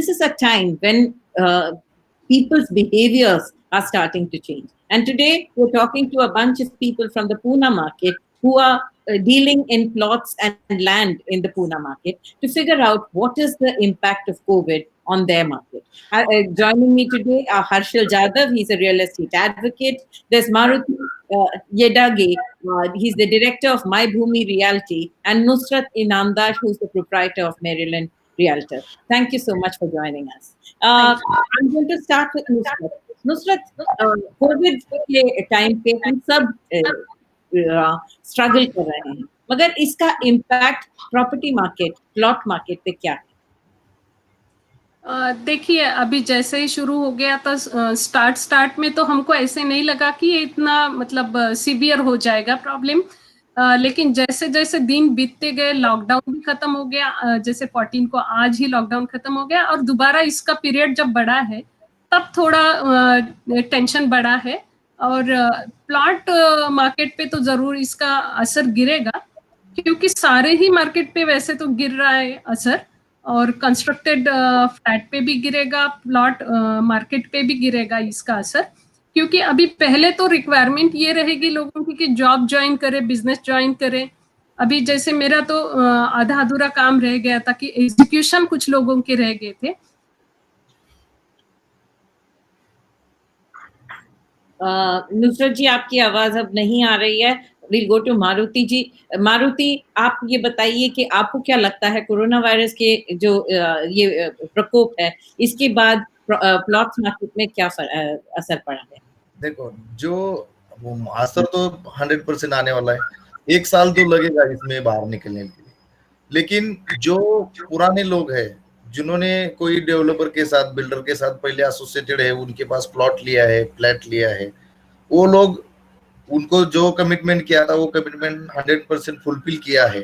this is a time when people's behaviors are starting to change. And today we're talking to a bunch of people from the Pune market who are dealing in plots and land in the Pune market to figure out what is the impact of COVID on their market. Joining me today are Harshal Jadhav, he's a real estate advocate. There's Maruti Yedage, he's the director of My Bhumi Realty, and Nusrat Inamdar, who's the proprietor of Maryland Realtor. Thank you so much for joining us. I'm going to start with Nusrat. Nusrat, Covid के time पे हम सब struggle कर रहे हैं, मगर इसका impact property market, plot market पे क्या है? देखिए, अभी जैसे ही शुरू हो गया था, स्टार्ट में तो हमको ऐसे नहीं लगा कि ये इतना मतलब सीवियर हो जाएगा प्रॉब्लम, लेकिन जैसे जैसे दिन बीतते गए, लॉकडाउन भी खत्म हो गया, जैसे 14 को आज ही लॉकडाउन खत्म हो गया, और दोबारा इसका पीरियड जब बढ़ा है तब थोड़ा टेंशन बढ़ा है, और प्लॉट मार्केट पे तो जरूर इसका असर गिरेगा, क्योंकि सारे ही मार्केट पे वैसे तो गिर रहा है असर, और कंस्ट्रक्टेड फ्लैट पे भी गिरेगा, प्लॉट मार्केट पे भी गिरेगा इसका असर, क्योंकि अभी पहले तो रिक्वायरमेंट ये रहेगी लोगों की कि जॉब ज्वाइन करे, बिजनेस ज्वाइन करे। अभी जैसे मेरा तो आधा अधूरा काम रह गया था कि एग्जीक्यूशन कुछ लोगों के रह गए थे। नुसरत जी, आपकी आवाज अब नहीं आ रही है। We'll go to मारुति जी। मारुति, आप ये बताइए कि आपको क्या लगता है कोरोना वायरस के जो ये प्रकोप है, इसके बाद प्लॉट्स मार्केट में क्या असर पड़ा है? देखो, जो असर तो 100% आने वाला है, 1 साल तो लगेगा इसमें बाहर निकलने के लिए, लेकिन जो पुराने लोग हैं, जिन्होंने कोई डेवलपर के साथ, बिल्डर के साथ पहले एसोसिएटेड है, उनके पास प्लॉट लिया है, फ्लैट लिया है, वो लोग, उनको जो कमिटमेंट किया था वो कमिटमेंट 100% फुलफिल किया है,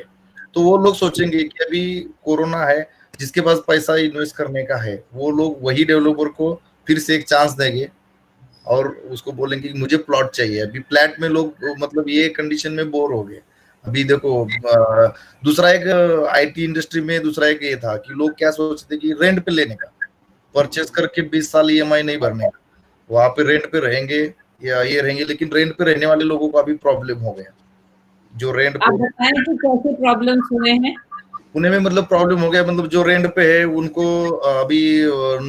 तो वो लोग सोचेंगे कि अभी कोरोना है, जिसके पास पैसा इन्वेस्ट करने का है, वो लोग वही डेवलपर को फिर से एक चांस देंगे और उसको बोलेंगे कि मुझे प्लॉट चाहिए। अभी फ्लैट में लोग मतलब ये कंडीशन में बोर हो गए। अभी देखो, दूसरा एक आईटी इंडस्ट्री में दूसरा एक ये था कि लोग क्या सोचते कि रेंट पे लेने का, परचेस करके 20 साल ईएमआई नहीं भरने का, वहां पे रेंट पे रहेंगे या ये रहेंगे, लेकिन रेंट पे रहने वाले लोगों का भी प्रॉब्लम हो गया। जो रेंट पे, आप बताएं कि कैसे प्रॉब्लम्स हुए हैं? पुणे में मतलब प्रॉब्लम हो गया, मतलब जो रेंट पे है उनको अभी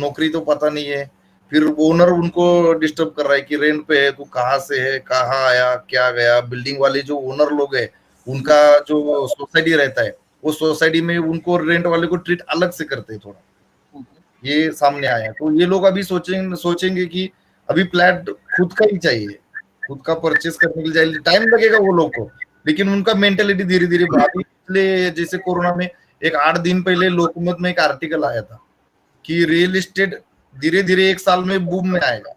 नौकरी तो पता नहीं है, फिर ओनर उनको डिस्टर्ब कर रहा है कि रेंट पे है, तू कहाँ से है, कहाँ आया, क्या गया। बिल्डिंग वाले जो ओनर लोग हैं, उनका जो सोसाइटी रहता है, वो सोसाइटी में उनको रेंट वाले को ट्रीट अलग से करते हैं थोड़ा, ये सामने आया। तो ये लोग अभी सोचेंगे कि अभी फ्लैट खुद का ही चाहिए, खुद का परचेस करने के लिए टाइम लगेगा वो लोग को, लेकिन उनका मेंटेलिटी धीरे धीरे भाभी। इसलिए जैसे कोरोना में एक 8 दिन पहले लोकमत में एक आर्टिकल आया था कि रियल एस्टेट धीरे धीरे 1 साल में बूम में आएगा,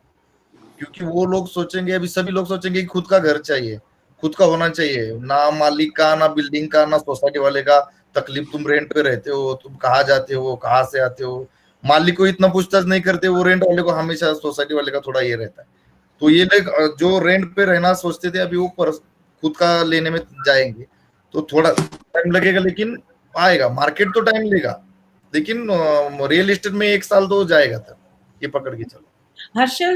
क्योंकि वो लोग सोचेंगे, अभी सभी लोग सोचेंगे कि खुद का घर चाहिए, खुद का होना चाहिए, ना मालिक का, ना बिल्डिंग का, ना सोसाइटी वाले का तकलीफ। तुम रेंट पे रहते हो, तुम कहाँ जाते हो, कहाँ से आते हो, मालिक को इतना पूछताछ नहीं करते, वो रेंट वाले को हमेशा सोसाइटी वाले का थोड़ा ये रहता है। तो ये लोग जो रेंट पे रहना सोचते थे, अभी वो खुद का लेने में जाएंगे, तो थोड़ा टाइम लगेगा, लेकिन आएगा। मार्केट तो टाइम लेगा, लेकिन रियल एस्टेट में 1 साल तो जाएगा तक, ये पकड़ के चलो। हर्षल,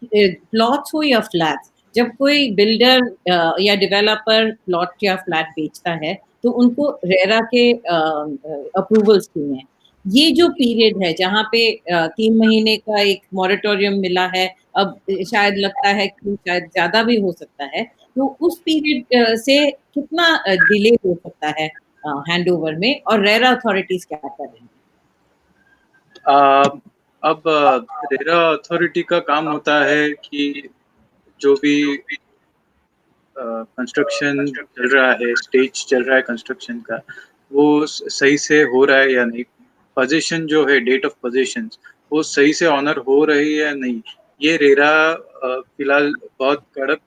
प्लॉट्स हो या फ्लैट्स, जब कोई बिल्डर या डेवलपर प्लॉट या फ्लैट बेचता है तो उनको रेरा के अप्रूवल्स चाहिए। ये जो पीरियड है जहाँ पे 3 महीने का एक मॉरेटोरियम मिला है, अब शायद लगता है कि शायद ज्यादा भी हो सकता है, तो उस पीरियड से कितना डिले हो सकता है हैंडओवर में, और रेरा अथॉरिटीज क्या कर रही हैं? अब रेरा अथॉरिटी का काम होता है कि जो भी कंस्ट्रक्शन चल रहा है, स्टेज चल रहा है कंस्ट्रक्शन का, वो सही से हो रहा है या नहीं, पोजीशन जो है, डेट ऑफ पोजीशन, वो सही से ऑनर हो रही है या नहीं, ये रेरा फिलहाल बहुत कड़क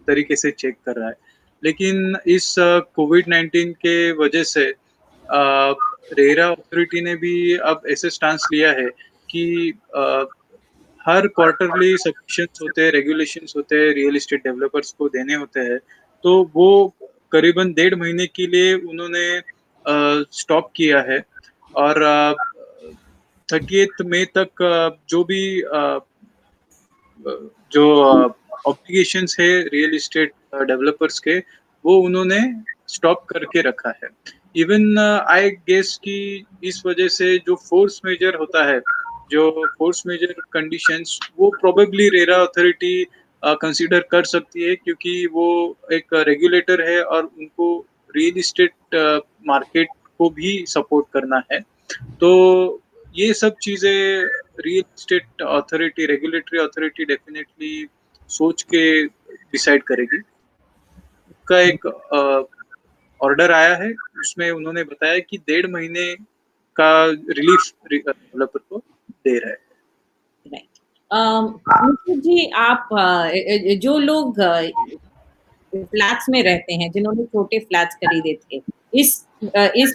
तरीके से चेक कर रहा है। लेकिन इस कोविड-19 के वजह से रेरा अथॉरिटी ने भी अब ऐसे स्टांस लिया है कि हर क्वार्टरली सब्सक्रिप्शंस होते हैं, रेगुलेशंस होते हैं, रियल एस्टेट डेवलपर्स को देने होते हैं, तो वो करीबन 1.5 महीने के लिए उन्होंने स्टॉप किया है। और 30 मई तक जो भी जो ऑब्लिगेशंस है रियल एस्टेट डेवलपर्स के, वो उन्होंने स्टॉप करके रखा है। इवन आई गेस कि इस वजह से जो फोर्स मेजर होता है, जो फोर्स मेजर कंडीशंस, वो प्रोबेबली रेरा अथॉरिटी कंसीडर कर सकती है, क्योंकि वो एक रेगुलेटर है और उनको रियल एस्टेट मार्केट को भी सपोर्ट करना है। तो ये सब चीजें real estate authority, regulatory authority definitely सोच के डिसाइड करेगी। का एक ऑर्डर आया है, उसमें उन्होंने बताया कि 1.5 महीने का रिलीफ डेवलपर को दे रहा है। निखिल जी, आप जो लोग फ्लैट्स में रहते हैं, जिन्होंने छोटे फ्लैट्स खरीदे थे, इस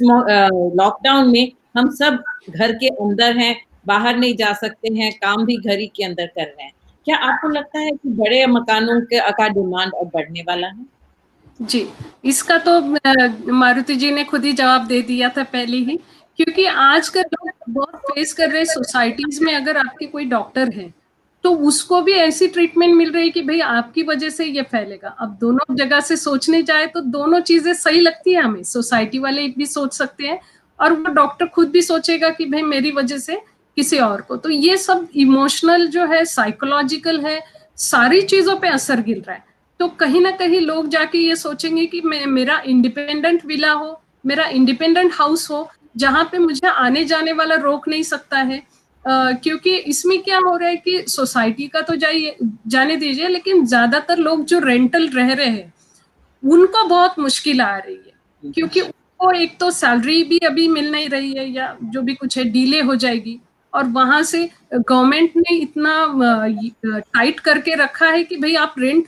लॉकडाउन में हम सब घर के अंदर हैं, बाहर नहीं जा सकते हैं, काम भी घर ही के अंदर कर रहे हैं। क्या आपको लगता है कि बड़े मकानों का डिमांड अब बढ़ने वाला है? जी, इसका तो मारुति जी ने खुद ही जवाब दे दिया था पहले ही, क्योंकि आजकल लोग बहुत फेस कर रहे हैं सोसाइटीज में। अगर आपके कोई डॉक्टर है तो उसको भी ऐसी ट्रीटमेंट मिल रही है कि भाई आपकी वजह से ये फैलेगा। अब दोनों जगह से सोचने जाए तो दोनों चीजें सही लगती है हमें। सोसाइटी वाले भी सोच सकते हैं और वो डॉक्टर खुद भी सोचेगा कि भाई मेरी वजह से किसी और को। तो ये सब इमोशनल जो है, साइकोलॉजिकल है, सारी चीजों पे असर गिर रहा है। तो कहीं ना कहीं लोग जाके ये सोचेंगे कि मेरा इंडिपेंडेंट विला हो, मेरा इंडिपेंडेंट हाउस हो, जहां पे मुझे आने जाने वाला रोक नहीं सकता है। क्योंकि इसमें क्या हो रहा है कि सोसाइटी का तो जाने दीजिए, लेकिन ज्यादातर लोग जो रेंटल रह रहे हैं उनको बहुत मुश्किल आ रही है, क्योंकि उनको एक तो सैलरी भी अभी मिल नहीं रही है, या जो भी कुछ है डिले हो जाएगी। और वहां से गवर्नमेंट ने इतना टाइट करके रखा है कि भाई आप रेंट।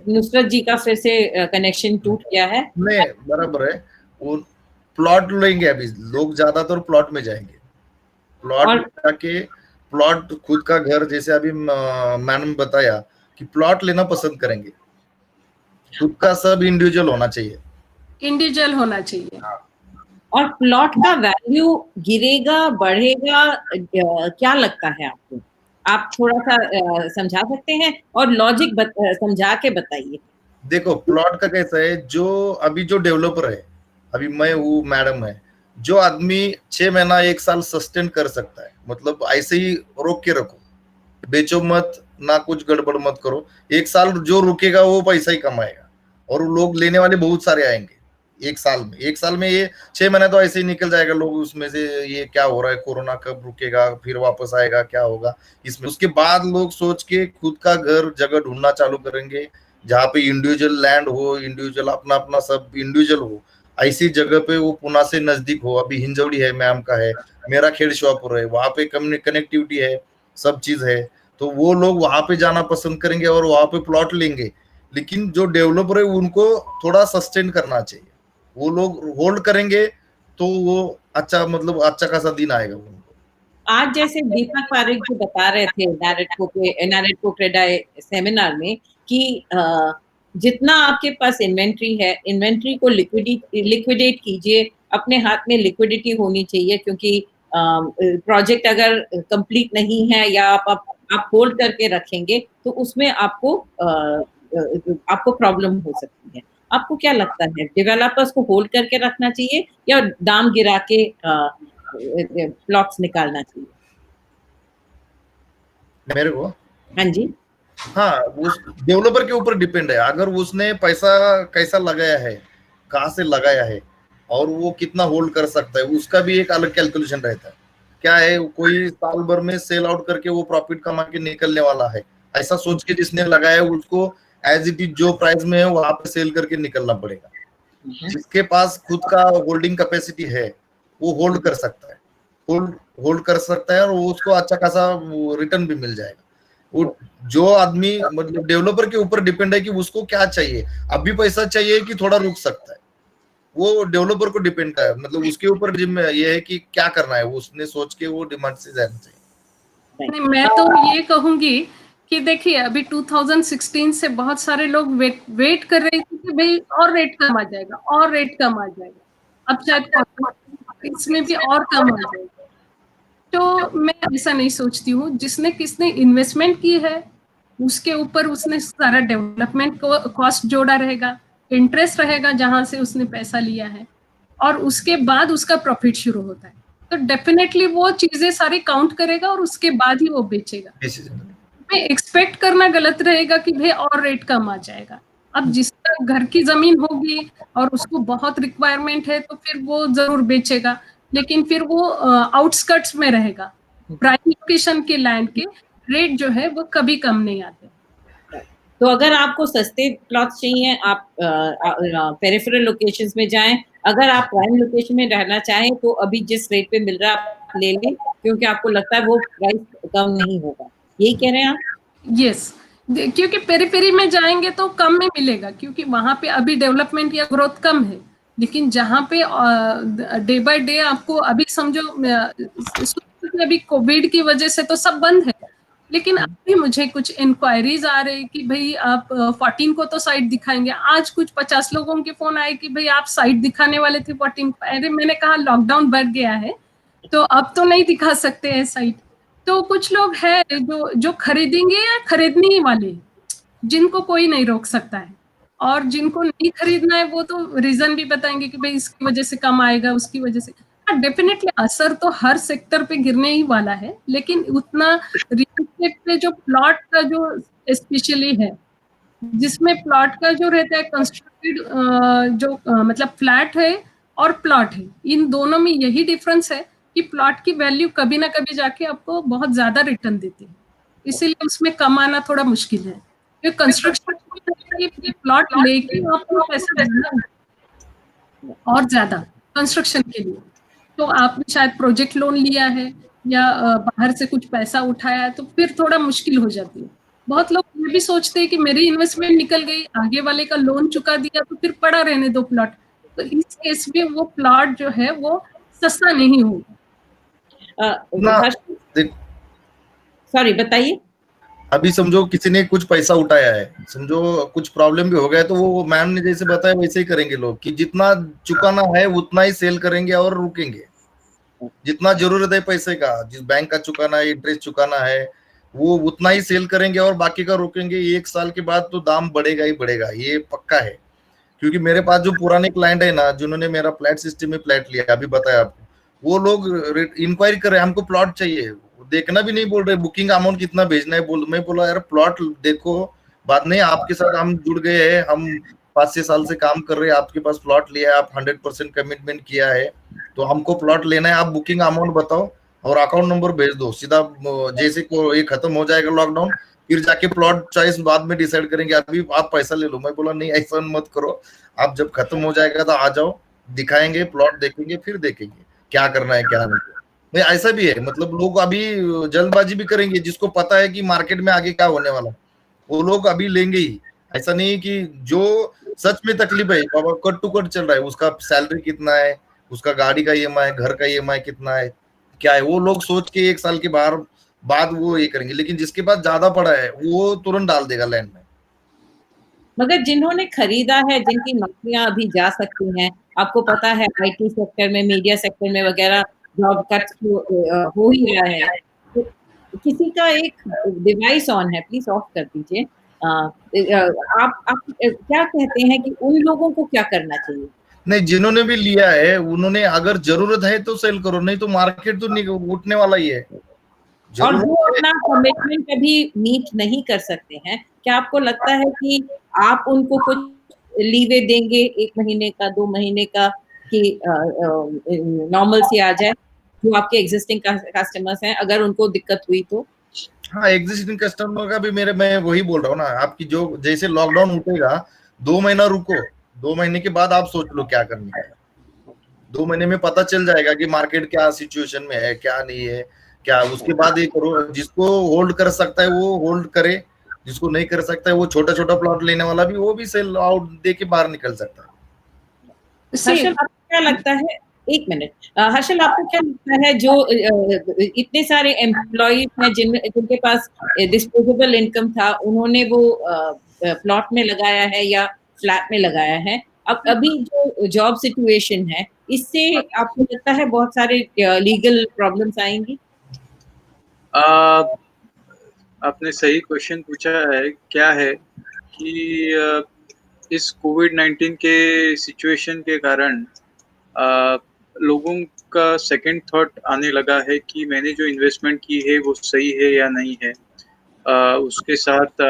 नुसरत जी का फिर से कनेक्शन टूट गया है। नहीं, बराबर है। वो प्लॉट लेंगे, अभी लोग ज्यादातर प्लॉट में जाएंगे। प्लॉट जाके प्लॉट, खुद का घर, जैसे अभी मैडम बताया कि प्लॉट लेना पसंद करेंगे। खुद का सब इंडिविजुअल होना चाहिए, इंडिविजुअल होना चाहिए। और प्लॉट का वैल्यू गिरेगा, बढ़ेगा, क्या लगता है आपको? आप थोड़ा सा समझा सकते हैं और लॉजिक समझा के बताइए। देखो, प्लॉट का कैसा है, जो अभी जो डेवलपर है, अभी मैं हूँ, मैडम है, जो आदमी 6 महीना 1 साल सस्टेन कर सकता है, मतलब ऐसे ही रोक के रखो, बेचो मत, ना कुछ गड़बड़ मत करो। 1 साल जो रुकेगा वो पैसा ही कमाएगा, और लोग लेने वाले बहुत सारे आएंगे 1 साल में ये 6 महीने तो ऐसे ही निकल जाएगा। लोग उसमें से ये क्या हो रहा है, कोरोना कब रुकेगा, फिर वापस आएगा, क्या होगा इसमें। उसके बाद लोग सोच के खुद का घर जगह ढूंढना चालू करेंगे, जहाँ पे इंडिविजुअल लैंड हो, इंडिविजुअल अपना अपना सब इंडिविजुअल हो, ऐसी जगह पे वो पुणे से नजदीक हो। अभी हिंजवड़ी है, मैम का है, मेरा खेड़ शॉपुर है, वहां पे कनेक्टिविटी है, सब चीज है, तो वो लोग वहां पे जाना पसंद करेंगे और वहां पे प्लॉट लेंगे। लेकिन जो डेवलपर है उनको थोड़ा सस्टेन करना चाहिए, वो लोग होल्ड करेंगे तो वो अच्छा, मतलब अच्छा खासा दिन आएगा उनको। आज जैसे दीपक पारेख जी बता रहे थे नैरेटको क्रेडाई सेमिनार में कि जितना आपके पास इन्वेंट्री है, इन्वेंट्री को लिक्विडेट कीजिए, अपने हाथ में लिक्विडिटी होनी चाहिए, क्योंकि प्रोजेक्ट अगर कंप्लीट नहीं है या आप होल्ड करके रखेंगे तो उसमें आपको प्रॉब्लम हो सकती है। आपको क्या लगता है, डेवलपर्स को होल्ड करके रखना चाहिए या दाम गिरा के प्लॉट्स निकालना चाहिए? मेरे को, हाँ जी, हाँ, उस डेवलपर के ऊपर डिपेंड है। अगर उसने पैसा कैसा लगाया है, कहाँ से लगाया है, और वो कितना होल्ड कर सकता है, उसका भी एक अलग कैलकुलेशन रहता है। क्या है, कोई साल भर में सेल आउट करके वो प्रॉफिट कमा के निकलने वाला है, ऐसा सोच के जिसने लगाया है उसको एज इट इज जो प्राइस में है वहां पे सेल करके निकलना पड़ेगा। जिसके पास खुद का होल्डिंग कैपेसिटी है वो होल्ड कर सकता है, होल्ड कर सकता है, और उसको अच्छा खासा रिटर्न भी मिल जाएगा। वो जो आदमी, मतलब डेवलपर के ऊपर डिपेंड है कि उसको क्या चाहिए, अभी पैसा चाहिए कि थोड़ा रुक सकता है, वो डेवलपर को डिपेंड है, मतलब उसके ऊपर ये है कि क्या करना है, वो उसने सोच के वो डिमांड से जाना चाहिए। नहीं, मैं तो ये कहूंगी कि देखिए अभी 2016 से बहुत सारे लोग वेट कर रहे थे कि भाई और रेट कम आ जाएगा, और रेट कम आ जाएगा। अब शायद इसमें भी और कम आ जाएगा। तो मैं ऐसा नहीं सोचती हूँ, जिसने किसने इन्वेस्टमेंट की है उसके ऊपर उसने सारा डेवलपमेंट कॉस्ट जोड़ा रहेगा, इंटरेस्ट रहेगा जहां से उसने पैसा लिया है, और उसके बाद उसका प्रॉफिट शुरू होता है। तो डेफिनेटली वो चीजें सारी काउंट करेगा और उसके बाद ही वो बेचेगा। मैं एक्सपेक्ट करना गलत रहेगा कि भाई और रेट कम आ जाएगा। अब जिसका घर की जमीन होगी और उसको बहुत रिक्वायरमेंट है तो फिर वो जरूर बेचेगा, लेकिन फिर वो आउटस्कर्ट्स में रहेगा। प्राइम लोकेशन के लैंड के रेट जो है वो कभी कम नहीं आते। तो अगर आपको सस्ते प्लॉट्स चाहिए, आप पेरिफेरल लोकेशंस में जाएं। अगर आप प्राइम लोकेशन में रहना चाहें तो अभी जिस रेट पे मिल रहा है आप ले लें, क्योंकि आपको लगता है वो प्राइस कम नहीं होगा। यही कह रहे हैं आप? यस, क्योंकि पेरी में जाएंगे तो कम में मिलेगा, क्योंकि वहां पे अभी डेवलपमेंट या ग्रोथ कम है। लेकिन जहाँ पे डे बाय डे आपको अभी समझो अभी कोविड की वजह से तो सब बंद है, लेकिन अभी मुझे कुछ इंक्वायरीज आ रही कि भाई आप 14 को तो साइट दिखाएंगे। आज कुछ 50 लोगों के फोन आए कि भाई आप साइट दिखाने वाले थे 14 को। अरे मैंने कहा लॉकडाउन बढ़ गया है तो अब तो नहीं दिखा सकते हैं साइट। तो कुछ लोग हैं जो खरीदेंगे या खरीदने ही वाले, जिनको कोई नहीं रोक सकता है, और जिनको नहीं खरीदना है वो तो रीजन भी बताएंगे कि भाई इसकी वजह से कम आएगा, उसकी वजह से। हाँ, डेफिनेटली असर तो हर सेक्टर पे गिरने ही वाला है, लेकिन उतना रियल एस्टेट पे जो प्लॉट का जो स्पेशली है, जिसमें प्लॉट का जो रहता है कंस्ट्रक्टेड जो मतलब फ्लैट है और प्लॉट है, इन दोनों में यही डिफरेंस है कि प्लॉट की वैल्यू कभी ना कभी जाके आपको बहुत ज्यादा रिटर्न देती है, इसीलिए उसमें कम आना थोड़ा मुश्किल है। क्योंकि कंस्ट्रक्शन प्लॉट लेके आपको पैसा देना और ज्यादा कंस्ट्रक्शन के लिए, तो आपने शायद प्रोजेक्ट लोन लिया है या बाहर से कुछ पैसा उठाया है, तो फिर थोड़ा मुश्किल हो जाती है। बहुत लोग ये भी सोचते हैं कि मेरी इन्वेस्टमेंट निकल गई, आगे वाले का लोन चुका दिया तो फिर पड़ा रहने दो प्लॉट। तो इस केस में वो प्लॉट जो है वो सस्ता नहीं होगा। सॉरी, बताइए। अभी समझो किसी ने कुछ पैसा उठाया है, समझो कुछ प्रॉब्लम भी हो गया, तो वो मैम ने जैसे बताया वैसे ही करेंगे लोग कि जितना चुकाना है उतना ही सेल करेंगे और रुकेंगे। जितना जरूरत है पैसे का, जिस बैंक का चुकाना है, इंटरेस्ट चुकाना है, वो उतना ही सेल करेंगे और बाकी का रोकेंगे। 1 साल के बाद तो दाम बढ़ेगा ही बढ़ेगा, ये पक्का है। क्योंकि मेरे पास जो पुराने क्लाइंट है ना, जिन्होंने मेरा फ्लैट सिस्टम में फ्लैट लिया, अभी बताया आपको, वो लोग इंक्वायरी कर रहे हैं, हमको प्लॉट चाहिए, देखना भी नहीं बोल रहे, बुकिंग अमाउंट कितना भेजना है बोल। मैं बोला यार प्लॉट देखो, बात नहीं, आपके साथ हम जुड़ गए हैं, हम 5-6 साल से काम कर रहे हैं, आपके पास प्लॉट लिया है, आप 100% कमिटमेंट किया है, तो हमको प्लॉट लेना है, आप बुकिंग अमाउंट बताओ और अकाउंट नंबर भेज दो सीधा। जैसे को ये खत्म हो जाएगा लॉकडाउन, फिर जाके प्लॉट चॉइस बाद में डिसाइड करेंगे, अभी आप पैसा ले लो। मैं बोला नहीं, ऐसा मत करो, आप जब खत्म हो जाएगा तो आ जाओ, दिखाएंगे, प्लॉट देखेंगे, फिर देखेंगे क्या करना है क्या नहीं। नहीं, ऐसा भी है, मतलब लोग अभी जल्दबाजी भी करेंगे, जिसको पता है कि मार्केट में आगे क्या होने वाला, वो लोग अभी लेंगे ही। ऐसा नहीं कि जो सच में तकलीफ है, बाबा कट टू कट चल रहा है, उसका सैलरी कितना है, उसका गाड़ी का ईएमआई, घर का ईएमआई कितना है, क्या है, वो लोग सोच के 1 साल के बाद वो ये करेंगे। लेकिन जिसके पास ज्यादा पड़ा है वो तुरंत डाल देगा लैंड में। मगर जिन्होंने खरीदा है, जिनकी नौकरियां अभी जा सकती हैं, आपको पता है आईटी सेक्टर में, मीडिया सेक्टर में वगैरह जॉब कट हो ही रहा है। तो किसी का एक डिवाइस ऑन है, प्लीज ऑफ कर दीजिए। आप क्या कहते हैं कि उन लोगों को क्या करना चाहिए? नहीं, जिन्होंने भी लिया है उन्होंने, अगर जरूरत है तो सेल करो, नहीं तो मार्केट तो उठने वाला ही है। और वो अपना कमिटमेंट अभी मीट नहीं कर सकते हैं, क्या आपको लगता है कि आप उनको कुछ लीवे देंगे 1 महीने का, 2 महीने का, कि नॉर्मल सी आ जाए जो आपके एग्जिस्टिंग कस्टमर्स हैं, अगर उनको दिक्कत हुई तो? हाँ, एग्जिस्टिंग कस्टमर का भी मैं वही बोल रहा हूँ ना, आपकी जो जैसे लॉकडाउन उठेगा 2 महीना रुको, 2 महीने के बाद आप सोच लो क्या करना है। 2 महीने में पता चल जाएगा कि मार्केट क्या सिचुएशन में है, क्या नहीं है, क्या, उसके बाद ये करो। जिसको होल्ड कर सकता है वो होल्ड करे, जिसको नहीं कर सकता है वो छोटा छोटा प्लॉट लेने वाला भी, वो भी सेल आउट दे के बाहर निकल सकता है। हर्षल, आपको क्या लगता है, 1 मिनट, हर्षल आपको क्या लगता है, जो इतने सारे एम्प्लॉइज हैं जिनके पास डिस्पोजेबल इनकम था, उन्होंने वो प्लॉट में लगाया है या फ्लैट में लगाया है, अब अभी जो जॉब सिचुएशन है, इससे आपको लगता है बहुत सारे लीगल प्रॉब्लम्स आएंगी? आपने सही क्वेश्चन पूछा है। क्या है कि इस कोविड-19 के सिचुएशन के कारण लोगों का सेकंड थॉट आने लगा है कि मैंने जो इन्वेस्टमेंट की है वो सही है या नहीं है। उसके साथ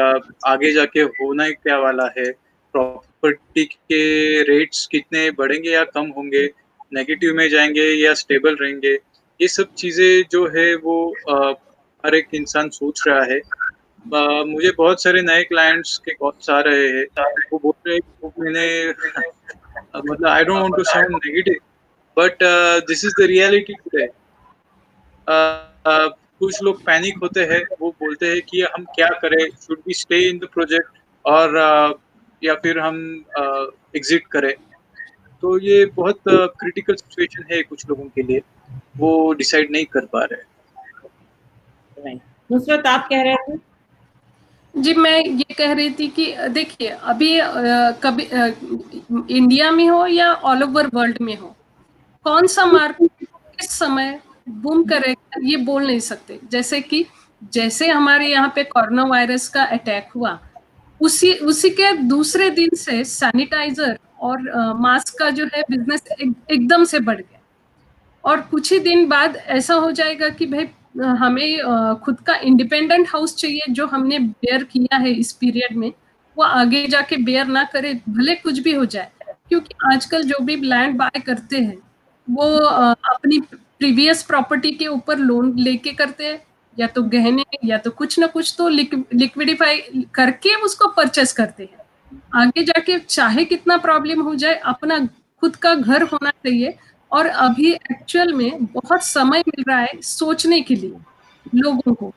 आगे जाके होना क्या वाला है, प्रॉपर्टी के रेट्स कितने बढ़ेंगे या कम होंगे, नेगेटिव में जाएंगे या स्टेबल रहेंगे, ये सब चीज़ें जो है वो हर एक इंसान सोच रहा है। मुझे बहुत सारे नए क्लाइंट्स के कॉल्स आ रहे हैं, वो बोल रहे हैं कि मैंने मतलब I don't want to sound negative but this is the reality today. कुछ लोग पैनिक होते हैं, वो बोलते हैं कि हम क्या करें, should we stay in the project और या फिर हम एग्जिट करें। तो ये बहुत क्रिटिकल सिचुएशन है कुछ लोगों के लिए, वो डिसाइड नहीं कर पा रहे। नुसरत, आप कह रहे थे? जी, मैं ये कह रही थी कि देखिए अभी कभी इंडिया में हो या ऑल ओवर वर्ल्ड में हो, कौन सा मार्केट किस समय बूम करेगा ये बोल नहीं सकते। जैसे हमारे यहाँ पे कोरोना वायरस का अटैक हुआ, उसी के दूसरे दिन से सैनिटाइजर और मास्क का जो है बिजनेस एकदम से बढ़ गया, और कुछ ही दिन बाद ऐसा हो जाएगा कि भाई हमें खुद का इंडिपेंडेंट हाउस चाहिए, जो हमने बेयर किया है इस पीरियड में वो आगे जाके बेयर ना करे, भले कुछ भी हो जाए। क्योंकि आजकल जो भी लैंड बाय करते हैं वो अपनी प्रीवियस प्रॉपर्टी के ऊपर लोन लेके करते हैं, या तो गहने या तो कुछ ना कुछ तो लिक्विडिफाई करके उसको परचेस करते हैं। आगे जाके चाहे कितना प्रॉब्लम हो जाए, अपना खुद का घर होना चाहिए। और अभी एक्चुअल में बहुत समय मिल रहा है सोचने के लिए लोगों को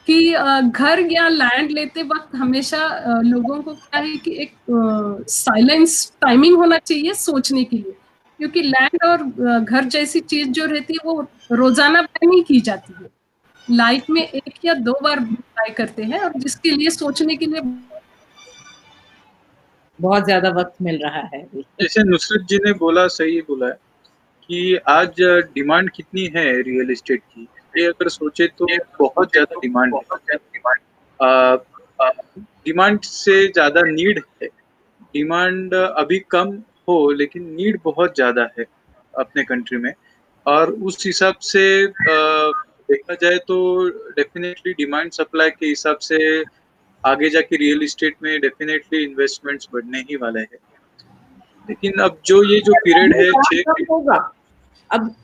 कि घर या लैंड लेते वक्त हमेशा लोगों को क्या है कि एक साइलेंस टाइमिंग होना चाहिए सोचने के लिए। क्योंकि लैंड और घर जैसी चीज जो रहती है वो रोजाना बाय नहीं की जाती है, लाइफ में 1 या 2 बार बाय करते हैं, और जिसके लिए सोचने के लिए बहुत ज्यादा वक्त मिल रहा है अभी। जैसे नुसरत जी ने बोला, सही बोला है कि आज डिमांड कितनी है रियल एस्टेट की, ये अगर सोचे तो बहुत ज्यादा डिमांड है। डिमांड से ज्यादा नीड है। डिमांड अभी कम हो लेकिन नीड बहुत ज्यादा है अपने कंट्री में, और उस हिसाब से देखा जाए तो डेफिनेटली डिमांड सप्लाई के हिसाब से आगे जाके रियल एस्टेट में डेफिनेटली इन्वेस्टमेंट्स बढ़ने ही वाले हैं। लेकिन अब जो ये जो पीरियड है दाम कम होगा। अब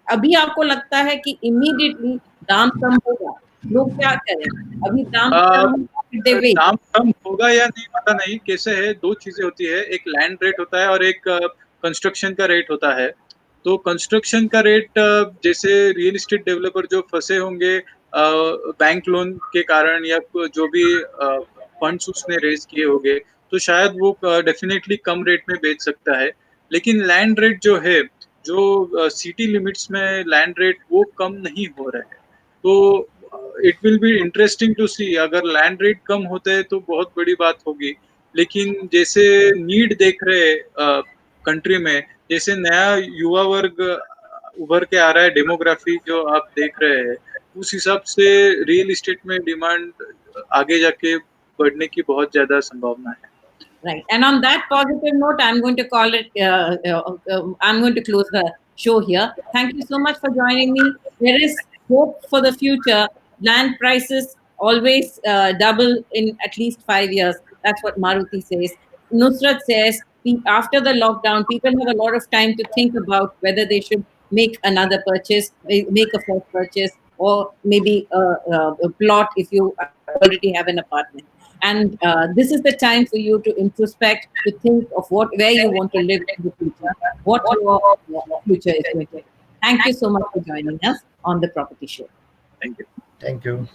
अभी आपको लगता है कि इमीडिएटली दाम कम होगा? लोग क्या करें? अभी दाम दाम कम होगा या नहीं पता नहीं। कैसे है, दो चीजें होती है, एक लैंड रेट होता है और एक कंस्ट्रक्शन का रेट होता है। तो कंस्ट्रक्शन का रेट जैसे रियल एस्टेट डेवलपर जो फंसे होंगे बैंक लोन के कारण या जो भी फंड्स उसने रेज किए होंगे, तो शायद वो डेफिनेटली कम रेट में बेच सकता है। लेकिन लैंड रेट जो है, जो सिटी लिमिट्स में लैंड रेट, वो कम नहीं हो रहा है। तो it will be interesting to see, अगर लैंड रेट कम होते हैं तो बहुत बड़ी बात होगी। लेकिन जैसे नीड देख रहे हैं कंट्री में, जैसे नया युवा वर्ग उभर के आ रहा है, डेमोग्राफी जो आप देख रहे हैं, उस हिसाब से रियल एस्टेट में डिमांड आगे जाके बढ़ने की बहुत ज्यादा संभावना है। Right. And on that positive note, I'm going to call it, I'm going to close the show here. Thank you so much for joining me. There is hope for the future. Land prices always double in at least 5 years. That's what Maruti says. Nusrat says, after the lockdown, people have a lot of time to think about whether they should make another purchase, make a first purchase, or maybe a plot if you already have an apartment. And this is the time for you to introspect, to think of where you want to live in the future, what your future is going to be. Thank you so much for joining us on the Property Show. Thank you. Thank you.